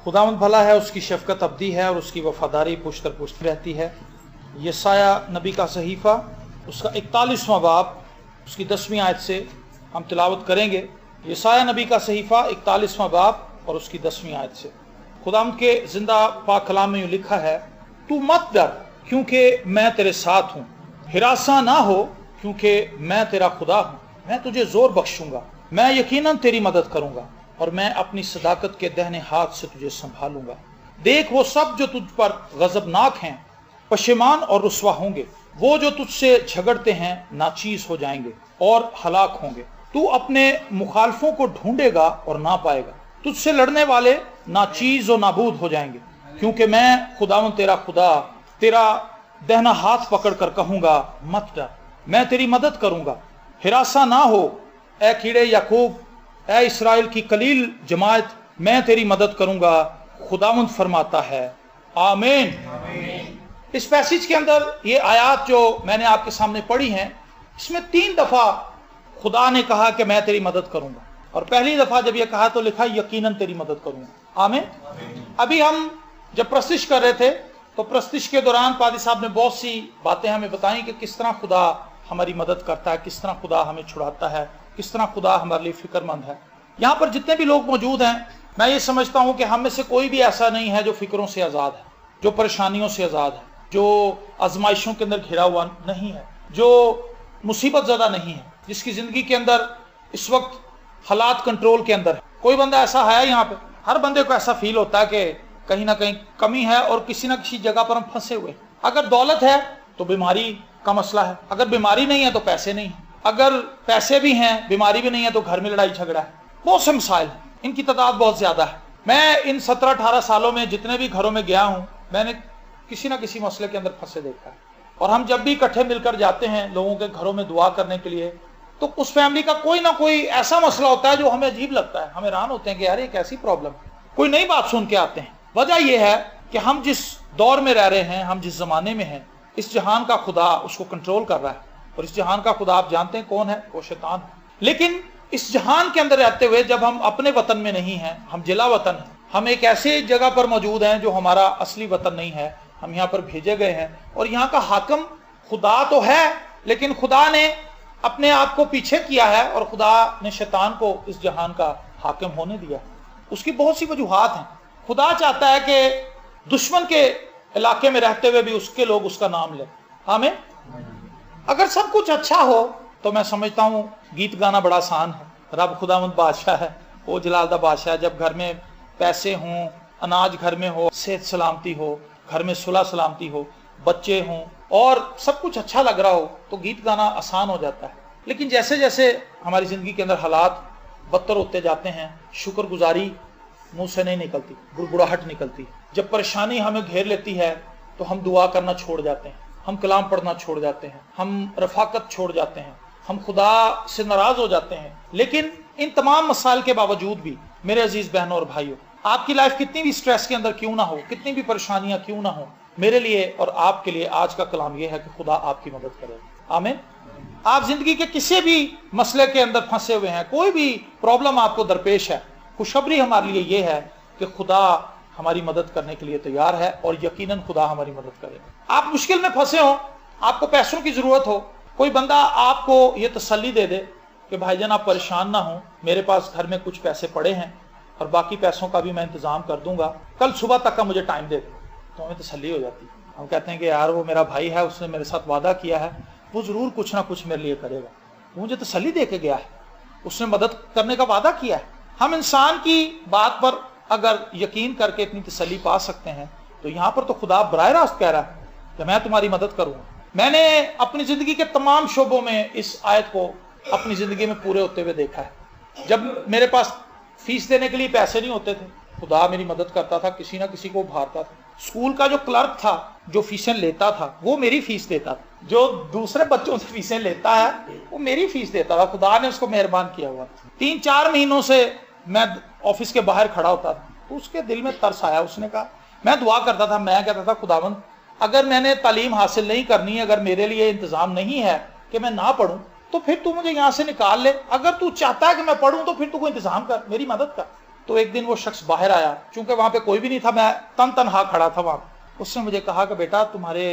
खुदावंद भला है, उसकी शफकत अब्दी है और उसकी वफादारी पुश्त दर पुश्त रहती है। यसाया नबी का सहीफ़ा उसका 41वां बाब उसकी 10वीं आयत से हम तिलावत करेंगे। यसाया नबी का सहीफ़ा 41वां बाब और उसकी 10वीं आयत से खुदावंद के जिंदा पाक कलाम में यूँ लिखा है, तू मत डर क्योंकि मैं तेरे साथ हूँ, हिरासा ना हो क्योंकि मैं तेरा खुदा हूँ। मैं तुझे जोर बख्शूंगा, मैं यकीनन तेरी मदद करूंगा और मैं अपनी सदाकत के दाहिने हाथ से तुझे संभालूंगा। देख, वो सब जो तुझ पर गजबनाक हैं पशेमान और रुस्वा होंगे, वो जो तुझसे झगड़ते हैं नाचीज हो जाएंगे और हलाक होंगे। तू अपने मुखालफों को ढूंढेगा और ना पाएगा, तुझसे लड़ने वाले नाचीज और नाबूद हो जाएंगे, क्योंकि मैं खुदावंद तेरा खुदा तेरा दाहिना हाथ पकड़ कर कहूंगा, मत डर, मैं तेरी मदद करूंगा, हिरासा ना हो ए कीड़े याकूब, ए इस्राएल की कलील जमात, मैं तेरी मदद करूंगा, खुदावंद फरमाता है। आमीन। इस पैसेज के अंदर ये आयत जो मैंने आपके सामने पढ़ी हैं, इसमें 3 दफा खुदा ने कहा कि मैं तेरी मदद करूंगा, और पहली दफा जब ये कहा तो लिखा यकीनन तेरी मदद करूंगा। आमीन। अभी हम जब प्रस्तिश कर रहे थे तो प्रस्तिश के दौरान पादी साहब ने बहुत सी बातें हमें बताई कि किस तरह खुदा हमारी मदद करता है, किस तरह खुदा हमें छुड़ाता है, किस तरह खुदा हमारे लिए फिक्रमंद है। यहाँ पर जितने भी लोग मौजूद हैं, मैं ये समझता हूँ कि हम में से कोई भी ऐसा नहीं है जो फिक्रों से आज़ाद है, जो परेशानियों से आज़ाद है, जो आजमाइशों के अंदर घिरा हुआ नहीं है, जो मुसीबत ज़्यादा नहीं है, जिसकी ज़िंदगी के अंदर इस वक्त हालात कंट्रोल के अंदर है। कोई बंदा ऐसा है यहाँ पे? हर बंदे को ऐसा फील होता है कि कहीं ना कहीं कमी है और किसी ना किसी जगह पर हम फंसे हुए। अगर दौलत है तो बीमारी का मसला है, अगर बीमारी नहीं है तो पैसे नहीं है, अगर पैसे भी हैं बीमारी भी नहीं है तो घर में लड़ाई झगड़ा है। बहुत से मसाइल हैं, इनकी तादाद बहुत ज्यादा है। मैं इन 17-18 सालों में जितने भी घरों में गया हूँ, मैंने किसी ना किसी मसले के अंदर फंसे देखा है। और हम जब भी इकट्ठे मिलकर जाते हैं लोगों के घरों में दुआ करने के लिए, तो उस फैमिली का कोई ना कोई ऐसा मसला होता है जो हमें अजीब लगता है। हम हैरान होते हैं कि यार ये कैसी प्रॉब्लम, कोई नई बात सुन के आते हैं। वजह यह है कि हम जिस दौर में रह रहे हैं, हम जिस जमाने में हैं, इस जहान का खुदा उसको कंट्रोल कर रहा है। और इस जहान का खुदा आप जानते हैं कौन है? वो शैतान है। लेकिन इस जहान के अंदर रहते हुए जब हम अपने वतन में नहीं हैं, हम जिला वतन हैं, हम एक ऐसे जगह पर मौजूद हैं जो हमारा असली वतन नहीं है, हम यहाँ पर भेजे गए हैं और यहाँ का हाकिम खुदा तो है, लेकिन खुदा ने अपने आप को पीछे किया है और खुदा ने शैतान को इस जहान का हाकिम होने दिया। उसकी बहुत सी वजूहात हैं। खुदा चाहता है कि दुश्मन के इलाके में रहते हुए भी उसके लोग उसका नाम लें। आमीन। अगर सब कुछ अच्छा हो तो मैं समझता हूँ गीत गाना बड़ा आसान है। रब खुदावंद बादशाह है, वो जलालदा बादशाह है। जब घर में पैसे हों, अनाज घर में हो, सेहत सलामती हो, घर में सुलह सलामती हो, बच्चे हों और सब कुछ अच्छा लग रहा हो तो गीत गाना आसान हो जाता है। लेकिन जैसे जैसे हमारी जिंदगी के अंदर हालात बदतर होते जाते हैं, शुक्रगुजारी मुंह से नहीं निकलती, गुड़गुड़ाहट निकलती। जब परेशानी हमें घेर लेती है तो हम दुआ करना छोड़ जाते हैं, हम कलाम पढ़ना छोड़ जाते हैं, हम रफाकत छोड़ जाते हैं, हम खुदा से नाराज हो जाते हैं। लेकिन इन तमाम मसाइल के बावजूद भी मेरे अजीज बहनों और भाइयों, आपकी लाइफ कितनी भी स्ट्रेस के अंदर क्यों ना हो, कितनी भी परेशानियां क्यों ना हो, मेरे लिए और आपके लिए आज का कलाम यह है कि खुदा आपकी मदद करेगा। आमीन। आप जिंदगी के किसी भी मसले के अंदर फंसे हुए हैं, कोई भी प्रॉब्लम आपको दरपेश है, खुशखबरी हमारे लिए यह है कि खुदा हमारी मदद करने के लिए तैयार है और यकीनन खुदा हमारी मदद करेगा। आप मुश्किल में फंसे हो, आपको पैसों की जरूरत हो, कोई बंदा आपको ये तसल्ली दे दे कि भाईजान आप परेशान ना हो, मेरे पास घर में कुछ पैसे पड़े हैं और बाकी पैसों का भी मैं इंतजाम कर दूंगा, कल सुबह तक का मुझे टाइम दे दो, तो हमें तसल्ली हो जाती है। हम कहते हैं कि यार वो मेरा भाई है, उसने मेरे साथ वादा किया है, वो जरूर कुछ ना कुछ मेरे लिए करेगा, वो मुझे तसल्ली दे के गया है, उसने मदद करने का वादा किया है। हम इंसान की बात पर अगर यकीन करके इतनी तसल्ली पा सकते हैं तो यहाँ पर तो खुदा बराह रास्त कह रहा है कि मैं तुम्हारी मदद करूंगा। मैंने अपनी जिंदगी के तमाम शोबों में इस आयत को अपनी जिंदगी में पूरे होते हुए देखा है। जब मेरे पास फीस देने के लिए पैसे नहीं होते थे, खुदा मेरी मदद करता था, किसी ना किसी को उभारता था। स्कूल का जो क्लर्क था जो फीसें लेता था वो मेरी फीस देता था, जो दूसरे बच्चों से फीसें लेता है वो मेरी फीस देता था। खुदा ने उसको मेहरबान किया हुआ। 3-4 महीनों से मैं ऑफिस के बाहर खड़ा होता था, तो उसके दिल में तरस आया। उसने कहा, मैं दुआ करता था, मैं कहता था खुदावंद अगर मैंने तालीम हासिल नहीं करनी है, अगर मेरे लिए इंतजाम नहीं है कि मैं ना पढ़ूं, तो फिर तू मुझे यहाँ से निकाल ले। अगर तू चाहता है कि मैं पढ़ूं तो फिर तू कोई इंतजाम कर, मेरी मदद कर। तो एक दिन वो शख्स बाहर आया, चूंकि वहां पे कोई भी नहीं था, मैं तनहा खड़ा था वहां। उसने मुझे कहा कि बेटा तुम्हारे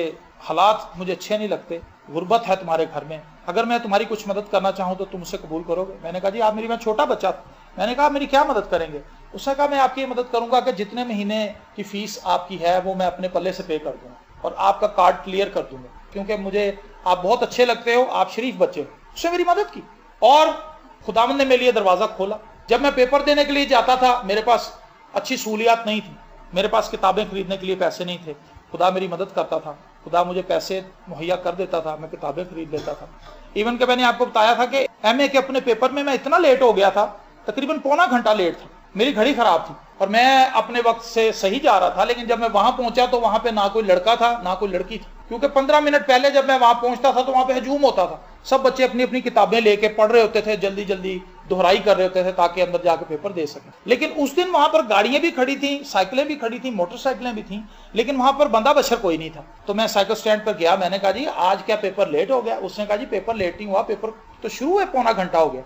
हालात मुझे अच्छे नहीं लगते, गुर्बत है तुम्हारे घर में, अगर मैं तुम्हारी कुछ मदद करना चाहूँ तो तुम उसे कबूल करोगे? मैंने कहा जी आप मैं छोटा बच्चा था, मैंने कहा मेरी क्या मदद करेंगे? उसने कहा मैं आपकी मदद करूंगा कि जितने महीने की फीस आपकी है वो मैं अपने पल्ले से पे कर दूंगा और आपका कार्ड क्लियर कर दूंगा, क्योंकि मुझे आप बहुत अच्छे लगते हो, आप शरीफ बच्चे हो। उसने मेरी मदद की और खुदावंद ने मेरे लिए दरवाजा खोला। जब मैं पेपर देने के लिए जाता था, मेरे पास अच्छी सहूलियात नहीं थी, मेरे पास किताबें खरीदने के लिए पैसे नहीं थे, खुदा मेरी मदद करता था, खुदा मुझे पैसे मुहैया कर देता था, मैं किताबें खरीद लेता था। इवन के मैंने आपको बताया था कि एमए के अपने पेपर में मैं इतना लेट हो गया था, तकरीबन पौना घंटा लेट था, मेरी घड़ी खराब थी और मैं अपने वक्त से सही जा रहा था, लेकिन जब मैं वहां पहुंचा तो वहां पे ना कोई लड़का था ना कोई लड़की थी, क्योंकि 15 मिनट पहले जब मैं वहां पहुंचता था तो वहां पे हजूम होता था, सब बच्चे अपनी अपनी किताबें लेके पढ़ रहे होते थे, जल्दी जल्दी दोहराई कर रहे होते थे ताकि अंदर जाके पेपर दे सकें। लेकिन उस दिन वहां पर गाड़ियां भी खड़ी थी, साइकिलें भी खड़ी थी, मोटरसाइकिलें भी थी, लेकिन वहां पर बंदा बशर कोई नहीं था। तो मैं साइकिल स्टैंड पर गया, मैंने कहा जी आज क्या पेपर लेट हो गया? उसने कहा जी पेपर लेट नहीं हुआ, पेपर तो शुरू है, पौना घंटा हो गया।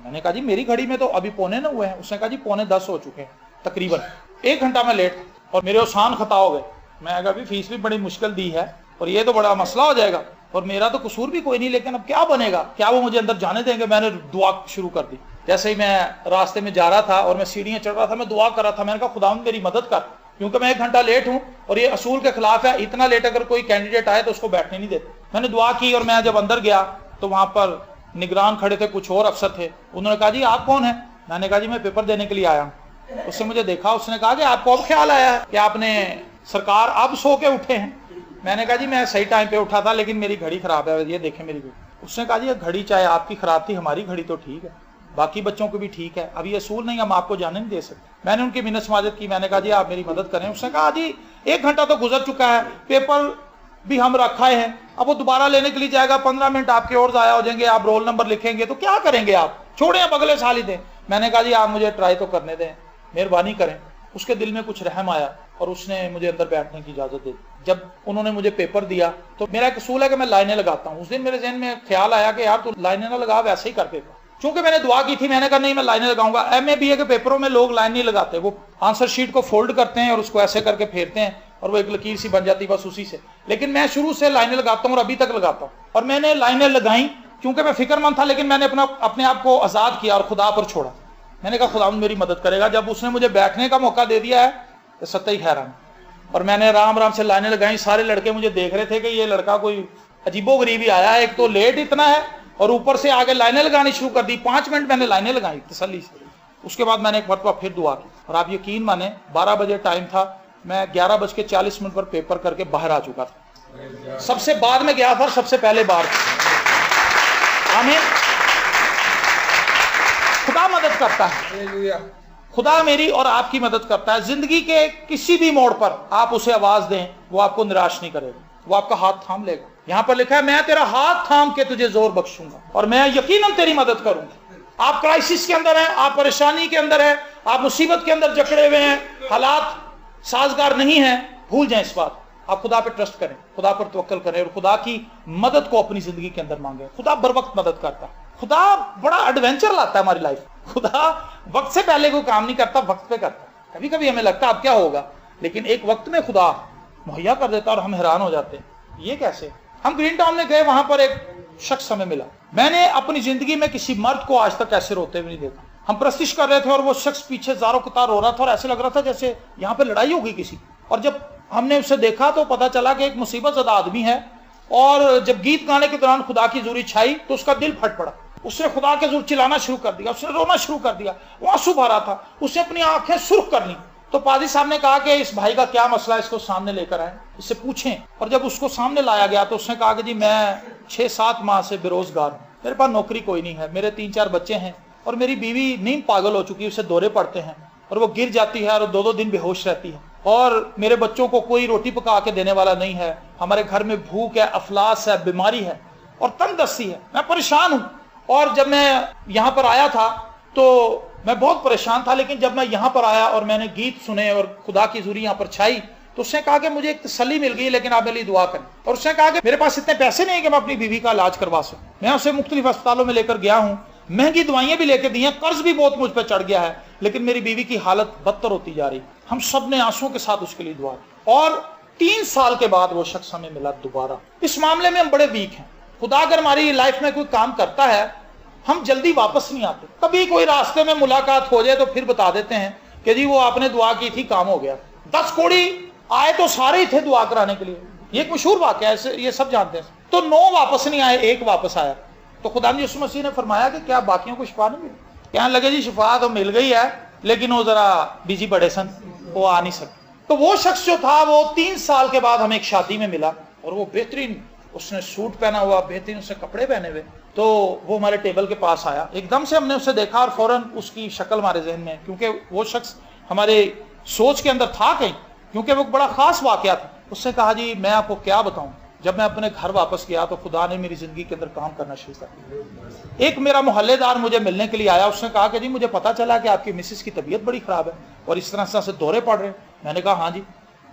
मैंने कहा जी मेरी घड़ी में तो अभी पौने 9 हुए हैं। उसने कहा जी पौने 10 हो चुके हैं, तकरीबन 1 घंटा में लेट और मेरे आसान खता हो गए। मैं कहा अभी फीस भी बड़ी मुश्किल दी है और ये तो बड़ा मसला हो जाएगा और मेरा तो कसूर भी कोई नहीं, लेकिन अब क्या बनेगा, क्या वो मुझे अंदर जाने देंगे? मैंने दुआ शुरू कर दी। जैसे ही मैं रास्ते में जा रहा था और मैं सीढ़ियां चढ़ रहा था, मैं दुआ कर रहा था, मैंने कहा खुदावंद मेरी मदद कर, क्योंकि मैं 1 घंटा लेट हूं और ये असूल के खिलाफ है, इतना लेट अगर कोई कैंडिडेट आए तो उसको बैठने नहीं देते। मैंने दुआ की और मैं जब अंदर गया तो वहां पर निगरान खड़े थे, कुछ और अफसर थे। उन्होंने कहा जी आप कौन है? मैंने कहा जी मैं पेपर देने के लिए आया हूँ। उसने मुझे देखा, उसने कहा कि आपको अब ख्याल आया है कि आपने सरकार अब सो के उठे हैं? मैंने कहा जी मैं सही टाइम पे उठा था, लेकिन मेरी घड़ी खराब है, ये देखें मेरी घड़ी। उसने कहा जी ये घड़ी चाहे आपकी खराब थी, हमारी घड़ी तो ठीक है, बाकी बच्चों को भी ठीक है, अब ये असूल नहीं, हम आपको जाने नहीं दे सकते। मैंने उनकी मिन्नत समाजत की, मैंने कहा जी आप मेरी मदद करें। उसने कहा जी 1 घंटा तो गुजर चुका है, पेपर भी हम रखाए हैं, अब वो दोबारा लेने के लिए जाएगा, 15 मिनट आपके और जाया हो जाएंगे, आप रोल नंबर लिखेंगे तो क्या करेंगे आप, छोड़े आप अगले साल ही दें। मैंने कहा जी आप मुझे ट्राई तो करने दें, मेहरबानी करें। उसके दिल में कुछ रहम आया और उसने मुझे अंदर बैठने की इजाजत दे दी। जब उन्होंने मुझे पेपर दिया तो मेरा एक असूल है कि मैं लाइनें लगाता हूँ। उस दिन मेरे जहन में ख्याल आया कि यार तू लाइनें ना लगा, वैसे ही कर पेपर। चूंकि मैंने दुआ की थी, मैंने कहा नहीं मैं लाइनें लगाऊंगा। एमए बीए के पेपरों में लोग लाइन नहीं लगाते, वो आंसर शीट को फोल्ड करते हैं और उसको ऐसे करके फेरते हैं और वो एक लकीर सी बन जाती है बस उसी से। लेकिन मैं शुरू से लाइनें लगाता हूँ और अभी तक लगाता हूँ। और मैंने लाइनें लगाई क्योंकि मैं फिक्रमंद था, लेकिन मैंने अपने आप को आजाद किया और खुदा पर छोड़ा। मैंने कहा खुदा मेरी मदद करेगा। जब उसने मुझे बैठने का मौका दे दिया है तो सत्ता खैरान। और मैंने आराम आराम से लाइनें लगाई। सारे लड़के मुझे देख रहे थे कि ये लड़का कोई अजीबो गरीबी आया है, एक तो लेट इतना है और ऊपर से आगे लाइनें लगानी शुरू कर दी। 5 मिनट मैंने लाइनें लगाई तसल्ली से। उसके बाद मैंने एक मरतबा फिर दुआ की और आप यकीन माने 12 बजे टाइम था, मैं 11:40 पर पेपर करके बाहर आ चुका था। सबसे बाद में गया था, सबसे पहले बार। आमीन। खुदा मदद करता है, खुदा मेरी और आपकी मदद करता है। जिंदगी के किसी भी मोड़ पर आप उसे आवाज दें, वो आपको निराश नहीं करेगा, वो आपका हाथ थाम लेगा। यहां पर लिखा है मैं तेरा हाथ थाम के तुझे जोर बख्शूंगा और मैं यकीनन तेरी मदद करूंगा। आप क्राइसिस के अंदर हैं, आप परेशानी के अंदर हैं, आप मुसीबत के अंदर जकड़े हुए हैं, हालात साजगार नहीं है, भूल जाएं इस बात। आप खुदा पर ट्रस्ट करें, खुदा पर तवक्कल करें और खुदा की मदद को अपनी जिंदगी के अंदर मांगे। खुदा बर वक्त मदद करता है। खुदा बड़ा एडवेंचर लाता है हमारी लाइफ। खुदा वक्त से पहले कोई काम नहीं करता, वक्त पे करता है। कभी कभी हमें लगता है अब क्या होगा, लेकिन एक वक्त में खुदा मुहैया कर देता और हम हैरान हो जाते हैं ये कैसे। हम ग्रीन टाउन में गए, वहां पर एक शख्स हमें मिला। मैंने अपनी जिंदगी में किसी मर्द को आज तक ऐसे रोते हुए नहीं देखा। हम प्रस्तिश कर रहे थे और वो शख्स पीछे ज़ारो कतार रो रहा था और ऐसे लग रहा था जैसे यहाँ पे लड़ाई होगी किसी। और जब हमने उसे देखा तो पता चला कि एक मुसीबत ज़दा आदमी है। और जब गीत गाने के दौरान खुदा की ज़ुरी छाई तो उसका दिल फट पड़ा। उसने खुदा के ज़ुर चिल्लाना शुरू कर दिया, उसने रोना शुरू कर दिया, वो आंसू भरा था। उसने अपनी आंखें सुर्ख कर ली। तो पादी साहब ने कहा कि इस भाई का क्या मसला है, इसको सामने लेकर आए, इससे पूछें। और जब उसको सामने लाया गया तो उसने कहा कि जी मैं 6-7 माह से बेरोजगार हूँ, मेरे पास नौकरी कोई नहीं है, मेरे 3-4 बच्चे हैं और मेरी बीवी नींद पागल हो चुकी है, उसे दौरे पड़ते हैं और वो गिर जाती है और 2-2 दिन बेहोश रहती है। और मेरे बच्चों को कोई रोटी पका के देने वाला नहीं है, हमारे घर में भूख है, अफलास है, बीमारी है और तंगदस्ती है, मैं परेशान हूँ। और जब मैं यहाँ पर आया था तो मैं बहुत परेशान था, लेकिन जब मैं यहाँ पर आया और मैंने गीत सुने और खुदा की ज़ुरी यहाँ पर छाई तो उसने कहा कि मुझे एक तसल्ली मिल गई, लेकिन आप मेरे लिए दुआ करें। और उसने कहा कि मेरे पास इतने पैसे नहीं है कि मैं अपनी बीवी का इलाज करवा सकूं। मैं उसे मुख्तलिफ अस्पतालों में लेकर गया हूँ, महंगी दवाइयाँ भी लेकर दी हैं, कर्ज भी बहुत मुझ पर चढ़ गया है, लेकिन मेरी बीवी की हालत बदतर होती जा रही। हम सब ने आंसुओं के साथ उसके लिए दुआ की और 3 साल के बाद वो शख्स हमें मिला दोबारा। इस मामले में हम बड़े वीक हैं। खुदा अगर हमारी लाइफ में कोई काम करता है, हम जल्दी वापस नहीं आते। कभी कोई रास्ते में मुलाकात हो जाए तो फिर बता देते हैं कि जी वो आपने दुआ की थी, काम हो गया। 10 कोड़ी आए तो सारे ही थे दुआ कराने के लिए। ये एक मशहूर वाक़या है, ये सब जानते हैं। तो 9 वापस नहीं आए, 1 वापस आया। तो खुदा यीशु मसीह ने फरमाया कि क्या बाकियों को शिफा नहीं मिली? कहने लगे जी शिफा तो मिल गई है, लेकिन वो जरा बिजी बड़े सन, वो आ नहीं सकते। तो वो शख्स जो था वो 3 साल के बाद हमें एक शादी में मिला और वो बेहतरीन, उसने सूट पहना हुआ, बेहतरीन उसने कपड़े पहने हुए। तो वो हमारे टेबल के पास आया, एकदम से हमने उसे देखा और फौरन उसकी शक्ल हमारे जहन में, क्योंकि वो शख्स हमारे सोच के अंदर था कहीं, क्योंकि वो बड़ा खास वाकया था। उसने कहा जी मैं आपको क्या बताऊं, जब मैं अपने घर वापस गया तो खुदा ने मेरी जिंदगी के अंदर काम करना शुरू कर दिया। एक मेरा मोहल्लेदार मुझे मिलने के लिए आया, उसने कहा कि जी मुझे पता चला कि आपकी मिसेस की तबीयत बड़ी खराब है और इस तरह से दौरे पड़ रहे हैं। मैंने कहा हाँ जी।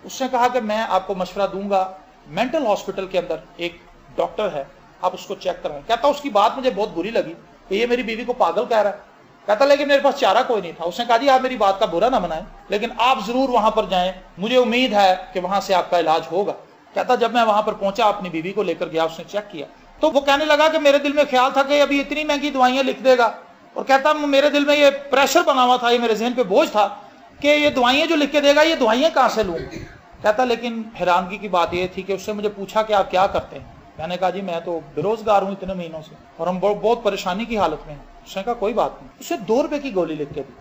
उसने कहा कि मैं आपको मशवरा दूंगा, मेंटल हॉस्पिटल के अंदर एक डॉक्टर है, आप उसको चेक कराएं। कहता उसकी बात मुझे बहुत बुरी लगी कि ये मेरी बीवी को पागल कह रहा है। कहता लेकिन मेरे पास चारा कोई नहीं था। उसने कहा जी आप मेरी बात का बुरा ना मनाएं, लेकिन आप जरूर वहां पर जाएं, मुझे उम्मीद है कि वहां से आपका इलाज होगा। कहता जब मैं वहां पर पहुंचा, अपनी बीवी को लेकर गया, उसने चेक किया तो वो कहने लगा कि मेरे दिल में ख्याल था कि अभी इतनी महंगी दवाइयां लिख देगा, और कहता मेरे दिल में ये प्रेशर बना हुआ था, ये मेरे जहन पे बोझ था कि ये दवाइयां जो लिख के देगा, ये दवाइयां कहां से लूं। कहता लेकिन हैरानगी की बात यह थी कि उससे मुझे पूछा कि आप क्या करते हैं। मैंने कहा जी मैं तो बेरोजगार हूं इतने महीनों से और हम बहुत परेशानी की हालत में हैं। उसने कहा कोई बात नहीं। उसे 2 रुपए की गोली लिख के दी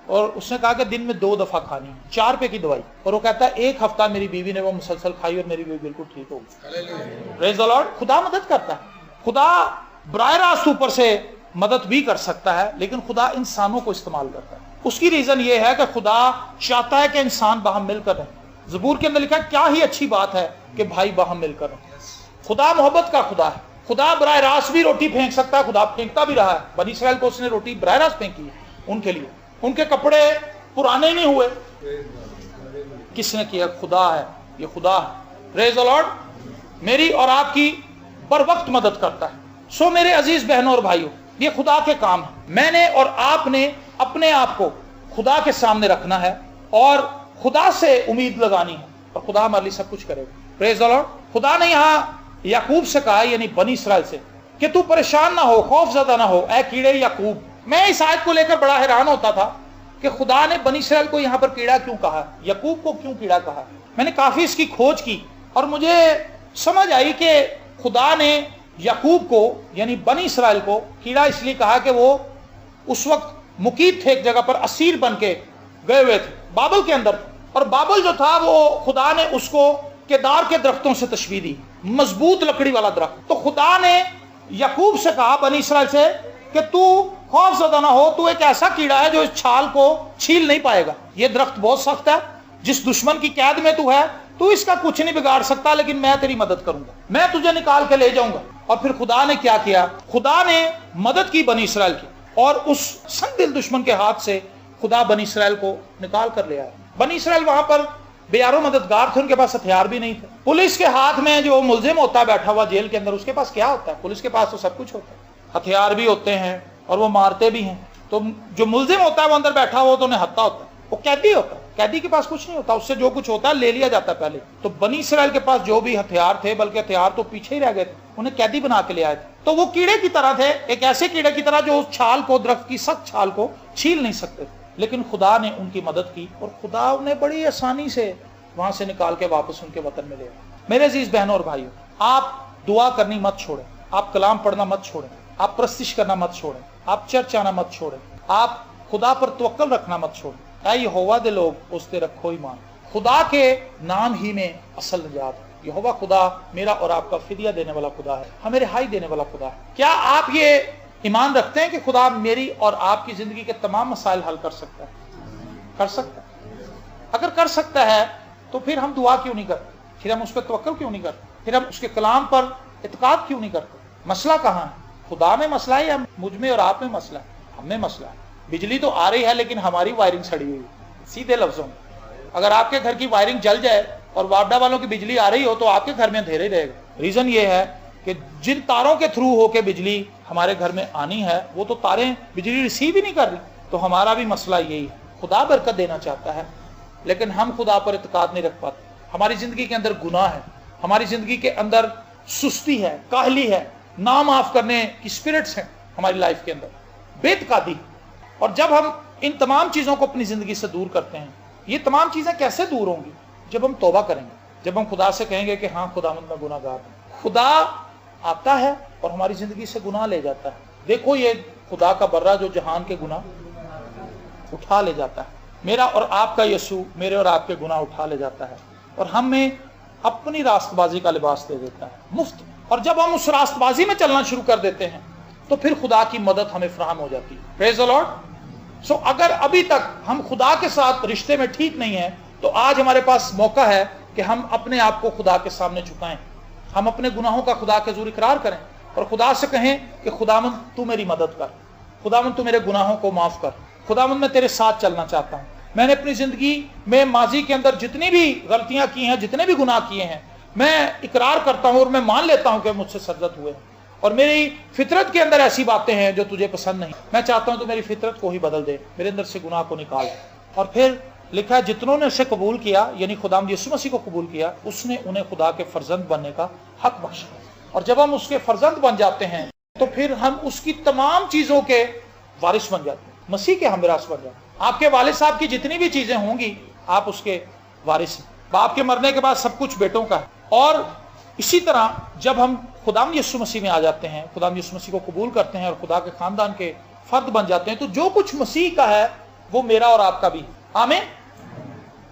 और उसने कहा कि दिन में 2 दफा खानी, 4 रुपए की दवाई। और वो कहता है 1 हफ्ता मेरी बीवी ने वो मुसलसल खाई और मेरी बीवी बिल्कुल ठीक हो गई। Praise the Lord. खुदा मदद करता है। खुदा बराह रास्त ऊपर से मदद भी कर सकता है, लेकिन खुदा इंसानों को इस्तेमाल करता है। उसकी रीजन ये है कि खुदा चाहता है कि इंसान बाहम मिलकर रहे। ज़बूर के अंदर लिखा है क्या ही अच्छी बात है कि भाई बाहम मिलकर रहे। खुदा मोहब्बत का खुदा है। खुदा बराह रास्त भी रोटी फेंक सकता है, खुदा फेंकता भी रहा है। बनी इस्राएल को उसने रोटी बराह रास्त फेंकी उनके लिए, उनके कपड़े पुराने नहीं हुए। किसने किया? खुदा है। ये खुदा है। Praise the Lord. मेरी और आपकी बर वक्त मदद करता है। सो मेरे अजीज बहनों और भाइयों, ये खुदा के काम है। मैंने और आपने अपने आप को खुदा के सामने रखना है और खुदा से उम्मीद लगानी है, और खुदा हमारे लिए सब कुछ करेगा। Praise the Lord. खुदा ने यहाँ याकूब से कहा, यानी बनी इस्राएल से, कि तू परेशान ना हो, खौफजदा ना हो, ऐ कीड़े याकूब। मैं इस आयत को लेकर बड़ा हैरान होता था कि खुदा ने बनी इस्राएल को यहाँ पर कीड़ा क्यों कहा, याकूब को क्यों कीड़ा कहा। मैंने काफी इसकी खोज की और मुझे समझ आई कि खुदा ने याकूब को यानी बनी इस्राएल को कीड़ा इसलिए कहा कि वो उस वक्त मुकीद थे, एक जगह पर असीर बन के गए हुए थे, बाबल के अंदर। और बाबल जो था वो खुदा ने उसको केदार के दरख्तों से तशबीह दी, मजबूत लकड़ी वाला दरख्त। तो खुदा ने याकूब से कहा बनी इस्राएल से कि तू खौफजदा ना हो, तू एक ऐसा कीड़ा है जो इस छाल को छील नहीं पाएगा। ये दरख्त बहुत सख्त है, जिस दुश्मन की कैद में तू है, तू इसका कुछ नहीं बिगाड़ सकता, लेकिन मैं तेरी मदद करूंगा, मैं तुझे निकाल के ले जाऊंगा। और फिर खुदा ने क्या किया? खुदा ने मदद की बनी इस्राएल की, और उस संदिल दुश्मन के हाथ से खुदा बनी इस्राएल को निकाल कर ले आया। बनी इस्राएल वहां पर बेयारो मददगार थे, उनके पास हथियार भी नहीं थे। पुलिस के हाथ में जो मुलजिम होता है बैठा हुआ जेल के अंदर, उसके पास क्या होता है? पुलिस के पास तो सब कुछ होता है, हथियार भी होते हैं और वो मारते भी हैं। तो जो मुलजिम होता है वो अंदर बैठा हुआ तो उन्हें हत्या होता है, वो कैदी होता है। कैदी के पास कुछ नहीं होता, उससे जो कुछ होता है ले लिया जाता है पहले। तो बनी इस्राएल के पास जो भी हथियार थे, बल्कि हथियार तो पीछे ही रह गए थे, उन्हें कैदी बना के ले आए थे। तो वो कीड़े की तरह थे, एक ऐसे कीड़े की तरह जो उस छाल को, दरख्त की सख्त छाल को छील नहीं सकते थे। लेकिन खुदा ने उनकी मदद की और खुदा उन्हें बड़ी आसानी से वहां से निकाल के वापस उनके वतन में ले आए। मेरे अजीज बहनों और भाइयों, आप दुआ करनी मत छोड़ें, आप कलाम पढ़ना मत छोड़ें, आप प्रस्तिश करना मत छोड़ें, आप चर्च आना मत छोड़ें, आप खुदा पर तवक्कल रखना मत छोड़ें। ऐ यहोवा दे लोग उस ते रखो ईमान। खुदा के नाम ही में असल निजात है। यहोवा खुदा मेरा और आपका फिदिया देने वाला खुदा है, हमें रिहाई देने वाला खुदा है। क्या आप ये ईमान रखते हैं कि खुदा मेरी और आपकी जिंदगी के तमाम मसाइल हल कर सकता है? कर सकता है। अगर कर सकता है तो फिर हम दुआ क्यों नहीं करते? फिर हम उस पर तवक्कल क्यों नहीं करते? फिर हम उसके कलाम पर इत्काद क्यों नहीं करते? मसला कहाँ है? खुदा में मसला है या मुझ में और आप में मसला है? हमें मसला है। बिजली तो आ रही है लेकिन हमारी वायरिंग सड़ी हुई है। सीधे लफ्जों में, अगर आपके घर की वायरिंग जल जाए और वापडा वालों की बिजली आ रही हो तो आपके घर में अंधेरे रहेगा। रीजन ये है कि जिन तारों के थ्रू होके बिजली हमारे घर में आनी है, वो तो तारें बिजली रिसीव ही नहीं कर रही। तो हमारा भी मसला यही है, खुदा बरकत देना चाहता है लेकिन हम खुदा पर इत्काद नहीं रख पाते। हमारी जिंदगी के अंदर गुनाह है, हमारी जिंदगी के अंदर सुस्ती है, काहली है, ना माफ करने की स्पिरिट्स हैं हमारी लाइफ के अंदर, बेतकादी। और जब हम इन तमाम चीजों को अपनी जिंदगी से दूर करते हैं, ये तमाम चीजें कैसे दूर होंगी? जब हम तौबा करेंगे, जब हम खुदा से कहेंगे कि हाँ खुदावंद मैं गुनाहगार हूं। खुदा आता है और हमारी जिंदगी से गुनाह ले जाता है। देखो ये खुदा का बर्रा जो जहान के गुनाह उठा ले जाता है, मेरा और आपका यीशु मेरे और आपके गुनाह उठा ले जाता है और हमें अपनी रास्तबाजी का लिबास दे देता है मुफ्त। और जब हम उस रास्तबाजी में चलना शुरू कर देते हैं तो फिर खुदा की मदद हमें फराहम हो जाती है। Praise the Lord. सो अगर अभी तक हम खुदा के साथ रिश्ते में ठीक नहीं है तो आज हमारे पास मौका है कि हम अपने आप को खुदा के सामने झुकाएं, हम अपने गुनाहों का खुदा के हुजूर इकरार करें और खुदा से कहें कि खुदावंद तू मेरी मदद कर, खुदावंद तू मेरे गुनाहों को माफ कर, खुदावंद मैं तेरे साथ चलना चाहता हूं। मैंने अपनी जिंदगी में माजी के अंदर जितनी भी गलतियां की हैं, जितने भी गुनाह किए हैं, मैं इकरार करता हूं और मैं मान लेता हूं कि मुझसे सरजत हुए और मेरी फितरत के अंदर ऐसी बातें हैं जो तुझे पसंद नहीं। मैं चाहता हूं तो मेरी फितरत को ही बदल दे, मेरे अंदर से गुनाह को निकाल। और फिर लिखा है जितनों ने उसे कबूल किया, यानी खुदावंद यीशु मसीह को कबूल किया, उसने उन्हें खुदा के फर्जंद बनने का हक बख्शा। और जब हम उसके फर्जंद बन जाते हैं तो फिर हम उसकी तमाम चीजों के वारिस बन जाते हैं, मसीह के हमरास बन जाते हैं। आपके वालिद साहब की जितनी भी चीजें होंगी आप उसके वारिस हैं। बाप के मरने के बाद सब कुछ बेटों का है। और इसी तरह जब हम खुदावंद यीशु मसीह में आ जाते हैं, खुदावंद यीशु मसीह को कबूल करते हैं और खुदा के खानदान के फर्द बन जाते हैं, तो जो कुछ मसीह का है वो मेरा और आपका भी है। आमीन।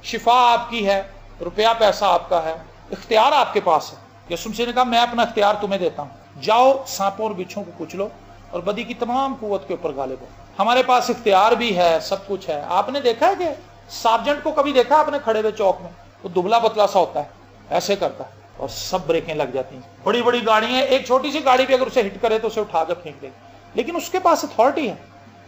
शिफा आपकी है, रुपया पैसा आपका है, इख्तियार आपके पास है। यीशु मसीह ने कहा मैं अपना इख्तियार तुम्हें देता हूं, जाओ सांपों और बिच्छों को कुचलो और बदी की तमाम कुव्वत के ऊपर गालिब हो। हमारे पास इख्तियार भी है, सब कुछ है। आपने देखा है कि सार्जेंट को कभी देखा आपने खड़े हुए चौक में? वो दुबला पतला सा होता है, ऐसे करता है और सब ब्रेकें लग जाती हैं। बड़ी बड़ी गाड़ियां, एक छोटी सी गाड़ी भी अगर उसे हिट करे तो उसे उठा कर फेंक देगी, लेकिन उसके पास अथॉरिटी है,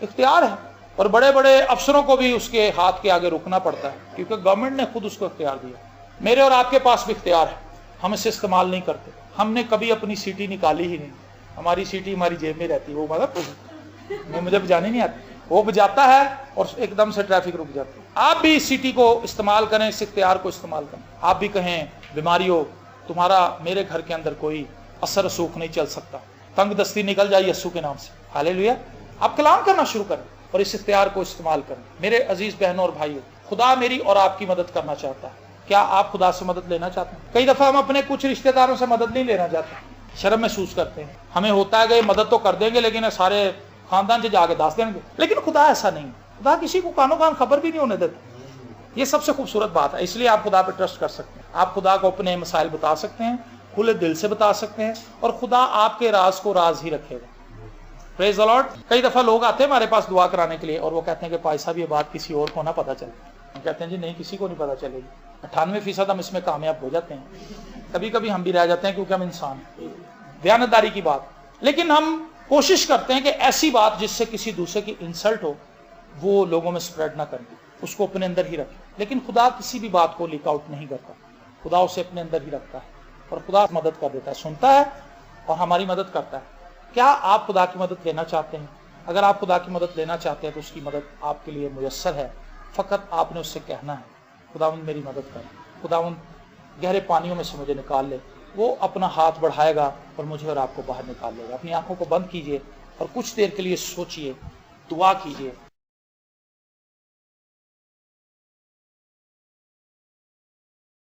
इख्तियार है। और बड़े बड़े अफसरों को भी उसके हाथ के आगे रुकना पड़ता है क्योंकि गवर्नमेंट ने खुद उसको इख्तियार दिया। मेरे और आपके पास भी इख्तियार है, हम इसे इस्तेमाल नहीं करते। हमने कभी अपनी सीटी निकाली ही नहीं, हमारी सीटी हमारी जेब में रहती है। वो मतलब मुझे बजानी नहीं आती, वो बजाता है और एकदम से ट्रैफिक रुक जाती है। आप भी इस सीटी को इस्तेमाल करें, इस इख्तियार को इस्तेमाल करें। आप भी कहें बीमारियों तुम्हारा मेरे घर के अंदर कोई असर रसूख नहीं चल सकता, तंग दस्ती निकल जाए यीशु के नाम से। हालेलुया। आप कलाम करना शुरू करें और इस इख्तियार को इस्तेमाल करें। मेरे अजीज बहनों और भाइयों, खुदा मेरी और आपकी मदद करना चाहता है। क्या आप खुदा से मदद लेना चाहते हैं? कई दफा हम अपने कुछ रिश्तेदारों से मदद नहीं लेना चाहते, शर्म महसूस करते हैं। हमें होता है कि मदद तो कर देंगे लेकिन सारे खानदान से जाके दास देंगे, लेकिन खुदा ऐसा नहीं। खुदा किसी को कानो कान खबर भी नहीं होने देता। ये सबसे खूबसूरत बात है। इसलिए आप खुदा पर ट्रस्ट कर सकते हैं, आप खुदा को अपने मसाइल बता सकते हैं, खुले दिल से बता सकते हैं और खुदा आपके राज को राज ही रखेगा। Praise the Lord. कई दफा लोग आते हैं हमारे पास दुआ कराने के लिए और वो कहते हैं कि भाई साहब ये बात किसी और को ना पता चले। हम कहते हैं जी नहीं, किसी को नहीं पता चलेगी। 98% हम इसमें कामयाब हो जाते हैं। कभी कभी हम भी रह जाते हैं क्योंकि हम इंसान, बयानतदारी की बात। लेकिन हम कोशिश करते हैं कि ऐसी बात जिससे किसी दूसरे की इंसल्ट हो वो लोगों में स्प्रेड ना करें, उसको अपने अंदर ही रखें। लेकिन खुदा किसी भी बात को लीक आउट नहीं करता, खुदा उसे अपने अंदर ही रखता है और खुदा मदद कर देता है, सुनता है और हमारी मदद करता है। क्या आप खुदा की मदद लेना चाहते हैं? अगर आप खुदा की मदद लेना चाहते हैं तो उसकी मदद आपके लिए मुयस्सर है। फ़कत आपने उससे कहना है खुदावंद मेरी मदद कर, खुदावंद गहरे पानियों में से मुझे निकाल ले। वो अपना हाथ बढ़ाएगा और मुझे और आपको बाहर निकाल लेगा। अपनी आंखों को बंद कीजिए और कुछ देर के लिए सोचिए, दुआ कीजिए